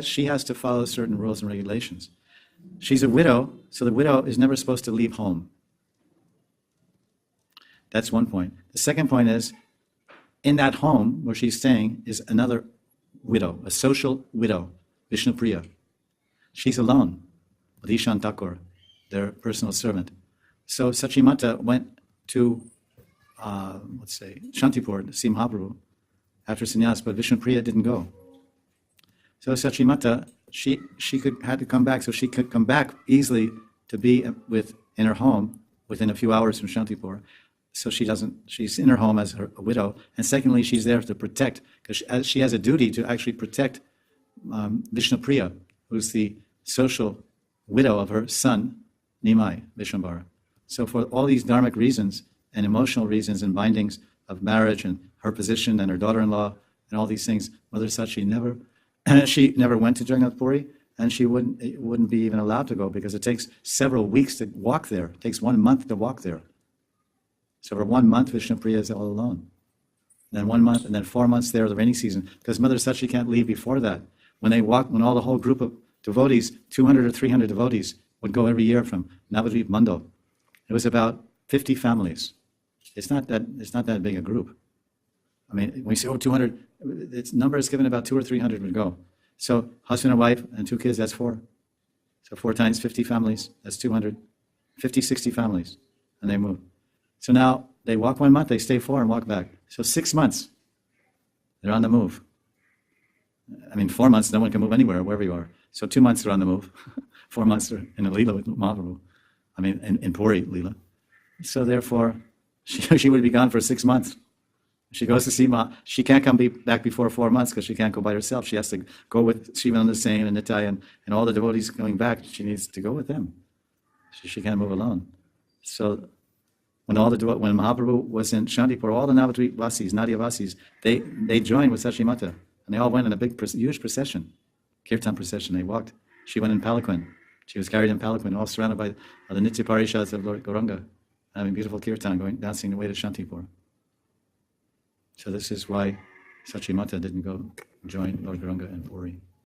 she has to follow certain rules and regulations. She's a widow, so the widow is never supposed to leave home. That's one point. The second point is, in that home where she's staying is another widow, a social widow, Vishnupriya. She's alone with Ishan Thakur, their personal servant. So Sachimata went to, Shantipur to see Mahaprabhu after sannyas, but Vishnupriya didn't go. So Sachimata, she had to come back, so she could come back easily to be in her home within a few hours from Shantipur. So she's in her home as a widow. And secondly, she's there to protect, because she has a duty to actually protect Vishnupriya, who's the social widow of her son, Nimai Vishwambara. So for all these dharmic reasons and emotional reasons and bindings of marriage and her position and her daughter-in-law and all these things, Mother Sachi never went to Jagannath Puri, and she wouldn't be even allowed to go, because it takes several weeks to walk there. It takes 1 month to walk there. So for 1 month, Vishnupriya is all alone. And then 1 month, and then 4 months there, the rainy season, because Mother Sachi can't leave before that. When all the whole group of devotees, 200 or 300 devotees, would go every year from Navadvip Mandal. It was about 50 families. It's not that big a group. I mean, when you say, 200, its number is given about 200 or 300 would go. So husband and wife and 2 kids, that's 4. So 4 times 50 families, that's 200. 50, 60 families, and they move. So now they walk 1 month, they stay 4 and walk back. So 6 months, they're on the move. I mean, 4 months, no one can move anywhere, wherever you are. So 2 months they're on the move. 4 months they're in a lila with Mahaprabhu. I mean, in Puri lila. So therefore, she would be gone for 6 months. She goes to see she can't come back before 4 months, because she can't go by herself. She has to go with Shivananda Sain and Nitai and all the devotees going back. She needs to go with them. She can't move alone. So when Mahaprabhu was in Shantipur, all the Navadvip Vasis, Nadia Vasis, they joined with Sachimata, and they all went in a huge procession, kirtan procession. They walked. She went in palanquin. She was carried in palanquin, all surrounded by the Nitya Parishads of Lord Gauranga, having beautiful kirtan, dancing the way to Shantipur. So this is why Sachimata didn't go join Lord Gauranga in Puri.